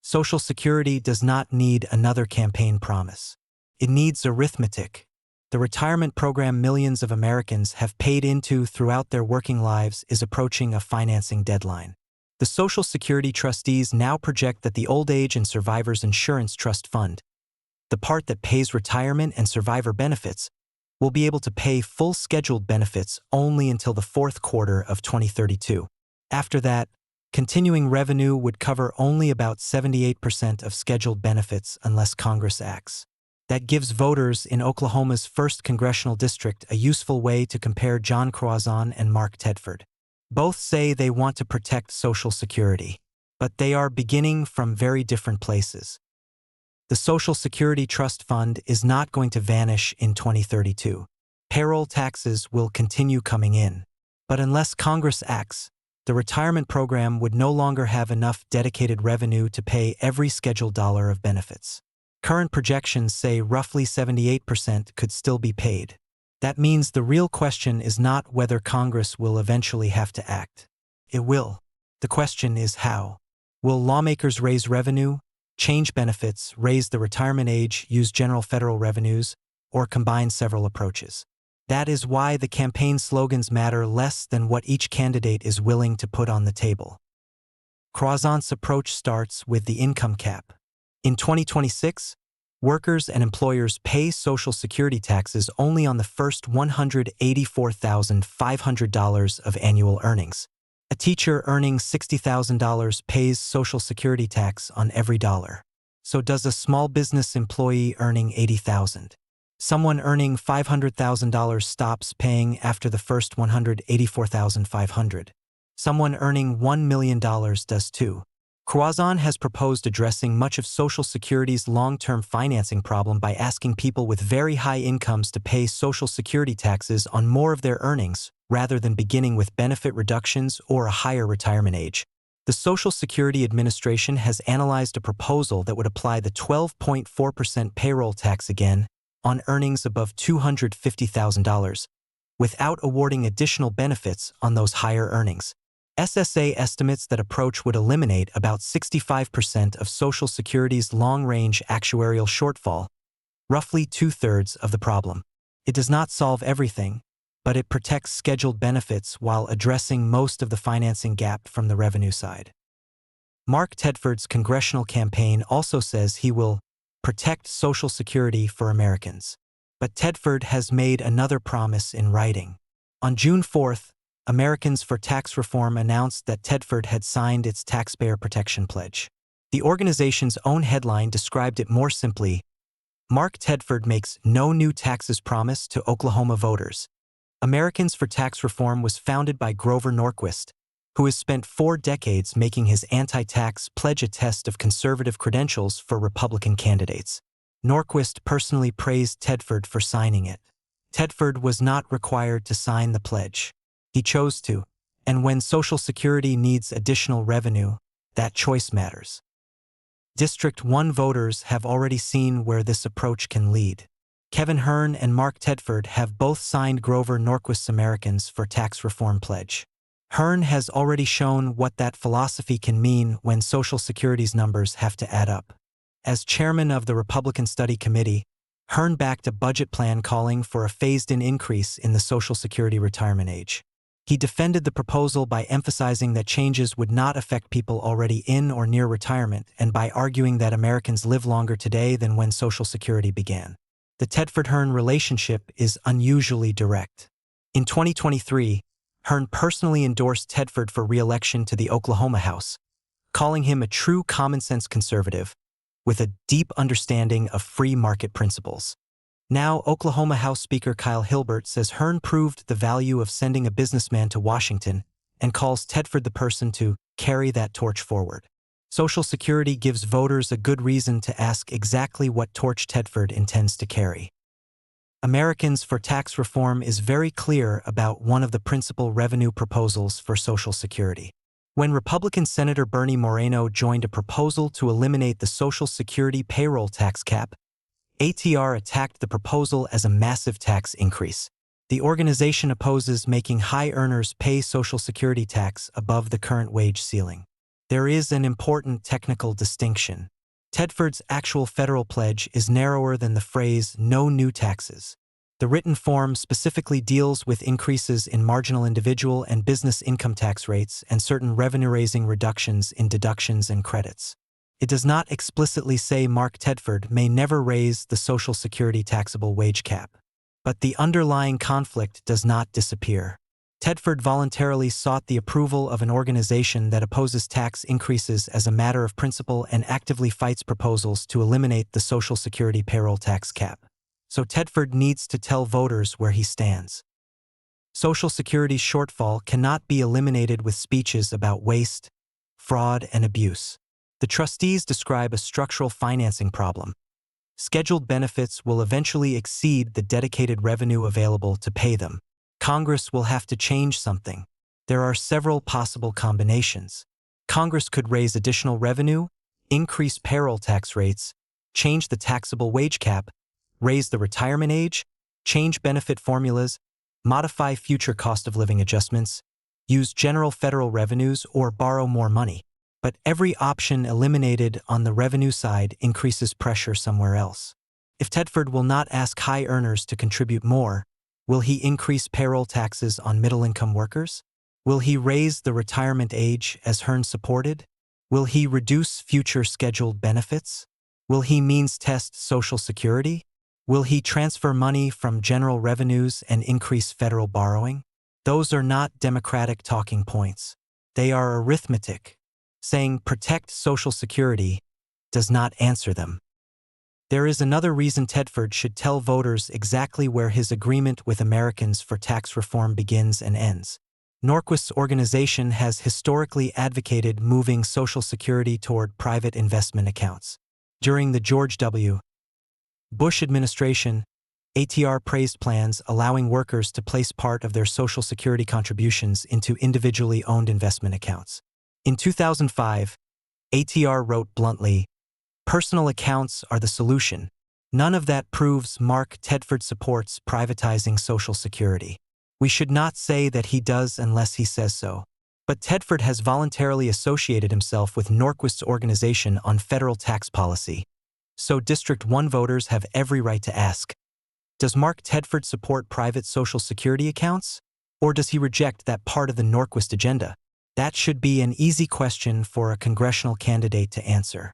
Social Security does not need another campaign promise. It needs arithmetic. The retirement program millions of Americans have paid into throughout their working lives is approaching a financing deadline. The Social Security trustees now project that the Old Age and Survivors Insurance Trust Fund, the part that pays retirement and survivor benefits, will be able to pay full scheduled benefits only until the fourth quarter of 2032. After that, continuing revenue would cover only about 78% of scheduled benefits unless Congress acts. That gives voters in Oklahoma's 1st Congressional District a useful way to compare John Croisant and Mark Tedford. Both say they want to protect Social Security, but they are beginning from very different places. The Social Security Trust Fund is not going to vanish in 2032. Payroll taxes will continue coming in. But unless Congress acts, the retirement program would no longer have enough dedicated revenue to pay every scheduled dollar of benefits. Current projections say roughly 78% could still be paid. That means the real question is not whether Congress will eventually have to act. It will. The question is how. Will lawmakers raise revenue, change benefits, raise the retirement age, use general federal revenues, or combine several approaches? That is why the campaign slogans matter less than what each candidate is willing to put on the table. Croisant's approach starts with the income cap. In 2026, workers and employers pay Social Security taxes only on the first $184,500 of annual earnings. A teacher earning $60,000 pays Social Security tax on every dollar. So does a small business employee earning $80,000. Someone earning $500,000 stops paying after the first $184,500. Someone earning $1 million does too. Croisant has proposed addressing much of Social Security's long-term financing problem by asking people with very high incomes to pay Social Security taxes on more of their earnings, rather than beginning with benefit reductions or a higher retirement age. The Social Security Administration has analyzed a proposal that would apply the 12.4% payroll tax again on earnings above $250,000, without awarding additional benefits on those higher earnings. SSA estimates that approach would eliminate about 65% of Social Security's long-range actuarial shortfall, roughly 2/3 of the problem. It does not solve everything, but it protects scheduled benefits while addressing most of the financing gap from the revenue side. Mark Tedford's congressional campaign also says he will protect Social Security for Americans. But Tedford has made another promise in writing. On June 4th, Americans for Tax Reform announced that Tedford had signed its Taxpayer Protection Pledge. The organization's own headline described it more simply: Mark Tedford makes no new taxes promise to Oklahoma voters. Americans for Tax Reform was founded by Grover Norquist, who has spent 4 decades making his anti-tax pledge a test of conservative credentials for Republican candidates. Norquist personally praised Tedford for signing it. Tedford was not required to sign the pledge. He chose to, and when Social Security needs additional revenue, that choice matters. District 1 voters have already seen where this approach can lead. Kevin Hern and Mark Tedford have both signed Grover Norquist's Americans for Tax Reform pledge. Hern has already shown what that philosophy can mean when Social Security's numbers have to add up. As chairman of the Republican Study Committee, Hern backed a budget plan calling for a phased-in increase in the Social Security retirement age. He defended the proposal by emphasizing that changes would not affect people already in or near retirement and by arguing that Americans live longer today than when Social Security began. The Tedford-Hern relationship is unusually direct. In 2023, Hern personally endorsed Tedford for re-election to the Oklahoma House, calling him a true common-sense conservative with a deep understanding of free market principles. Now, Oklahoma House Speaker Kyle Hilbert says Hern proved the value of sending a businessman to Washington and calls Tedford the person to carry that torch forward. Social Security gives voters a good reason to ask exactly what torch Tedford intends to carry. Americans for Tax Reform is very clear about one of the principal revenue proposals for Social Security. When Republican Senator Bernie Moreno joined a proposal to eliminate the Social Security payroll tax cap, ATR attacked the proposal as a massive tax increase. The organization opposes making high earners pay Social Security tax above the current wage ceiling. There is an important technical distinction. Tedford's actual federal pledge is narrower than the phrase "no new taxes." The written form specifically deals with increases in marginal individual and business income tax rates and certain revenue-raising reductions in deductions and credits. It does not explicitly say Mark Tedford may never raise the Social Security taxable wage cap. But the underlying conflict does not disappear. Tedford voluntarily sought the approval of an organization that opposes tax increases as a matter of principle and actively fights proposals to eliminate the Social Security payroll tax cap. So Tedford needs to tell voters where he stands. Social Security's shortfall cannot be eliminated with speeches about waste, fraud, and abuse. The trustees describe a structural financing problem. Scheduled benefits will eventually exceed the dedicated revenue available to pay them. Congress will have to change something. There are several possible combinations. Congress could raise additional revenue, increase payroll tax rates, change the taxable wage cap, raise the retirement age, change benefit formulas, modify future cost of living adjustments, use general federal revenues, or borrow more money. But every option eliminated on the revenue side increases pressure somewhere else. If Tedford will not ask high earners to contribute more, will he increase payroll taxes on middle-income workers? Will he raise the retirement age as Hern supported? Will he reduce future scheduled benefits? Will he means test Social Security? Will he transfer money from general revenues and increase federal borrowing? Those are not Democratic talking points. They are arithmetic. Saying protect Social Security does not answer them. There is another reason Tedford should tell voters exactly where his agreement with Americans for tax reform begins and ends. Norquist's organization has historically advocated moving Social Security toward private investment accounts. During the George W. Bush administration, ATR praised plans allowing workers to place part of their Social Security contributions into individually owned investment accounts. In 2005, ATR wrote bluntly, "Personal accounts are the solution." None of that proves Mark Tedford supports privatizing Social Security. We should not say that he does unless he says so. But Tedford has voluntarily associated himself with Norquist's organization on federal tax policy. So District 1 voters have every right to ask, does Mark Tedford support private Social Security accounts? Or does he reject that part of the Norquist agenda? That should be an easy question for a congressional candidate to answer.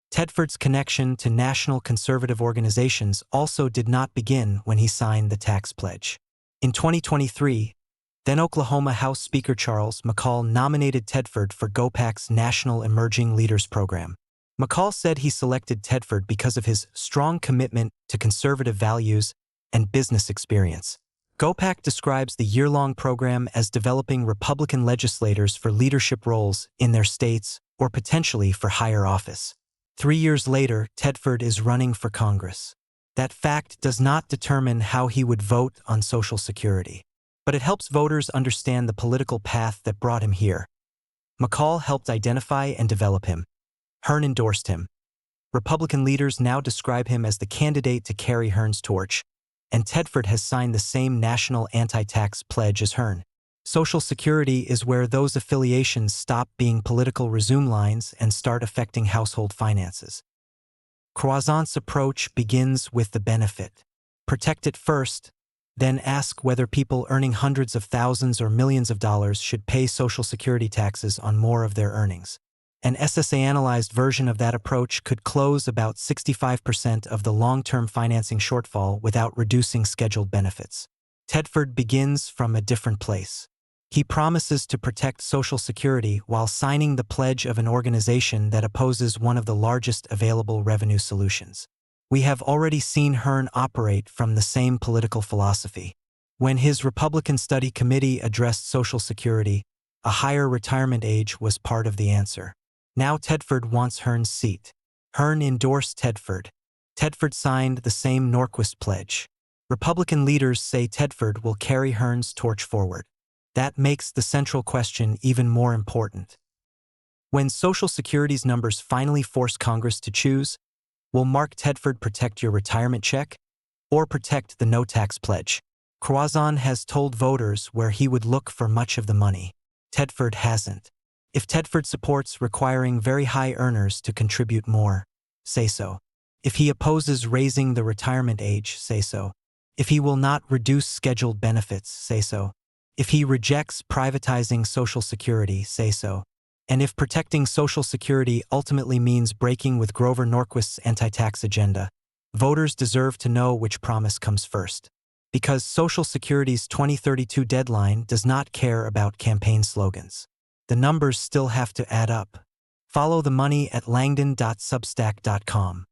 Tedford's connection to national conservative organizations also did not begin when he signed the tax pledge. In 2023, then Oklahoma House Speaker Charles McCall nominated Tedford for GOPAC's National Emerging Leaders Program. McCall said he selected Tedford because of his strong commitment to conservative values and business experience. GOPAC describes the year-long program as developing Republican legislators for leadership roles in their states or potentially for higher office. 3 years later, Tedford is running for Congress. That fact does not determine how he would vote on Social Security, but it helps voters understand the political path that brought him here. McCall helped identify and develop him. Hern endorsed him. Republican leaders now describe him as the candidate to carry Hern's torch, and Tedford has signed the same national anti-tax pledge as Hern. Social Security is where those affiliations stop being political resume lines and start affecting household finances. Croisant's approach begins with the benefit. Protect it first, then ask whether people earning hundreds of thousands or millions of dollars should pay Social Security taxes on more of their earnings. An SSA-analyzed version of that approach could close about 65% of the long-term financing shortfall without reducing scheduled benefits. Tedford begins from a different place. He promises to protect Social Security while signing the pledge of an organization that opposes one of the largest available revenue solutions. We have already seen Hern operate from the same political philosophy. When his Republican Study Committee addressed Social Security, a higher retirement age was part of the answer. Now Tedford wants Hern's seat. Hern endorsed Tedford. Tedford signed the same Norquist pledge. Republican leaders say Tedford will carry Hern's torch forward. That makes the central question even more important. When Social Security's numbers finally force Congress to choose, will Mark Tedford protect your retirement check or protect the no-tax pledge? Croisant has told voters where he would look for much of the money. Tedford hasn't. If Tedford supports requiring very high earners to contribute more, say so. If he opposes raising the retirement age, say so. If he will not reduce scheduled benefits, say so. If he rejects privatizing Social Security, say so. And if protecting Social Security ultimately means breaking with Grover Norquist's anti-tax agenda, voters deserve to know which promise comes first. Because Social Security's 2032 deadline does not care about campaign slogans. The numbers still have to add up. Follow the money at langdon.substack.com.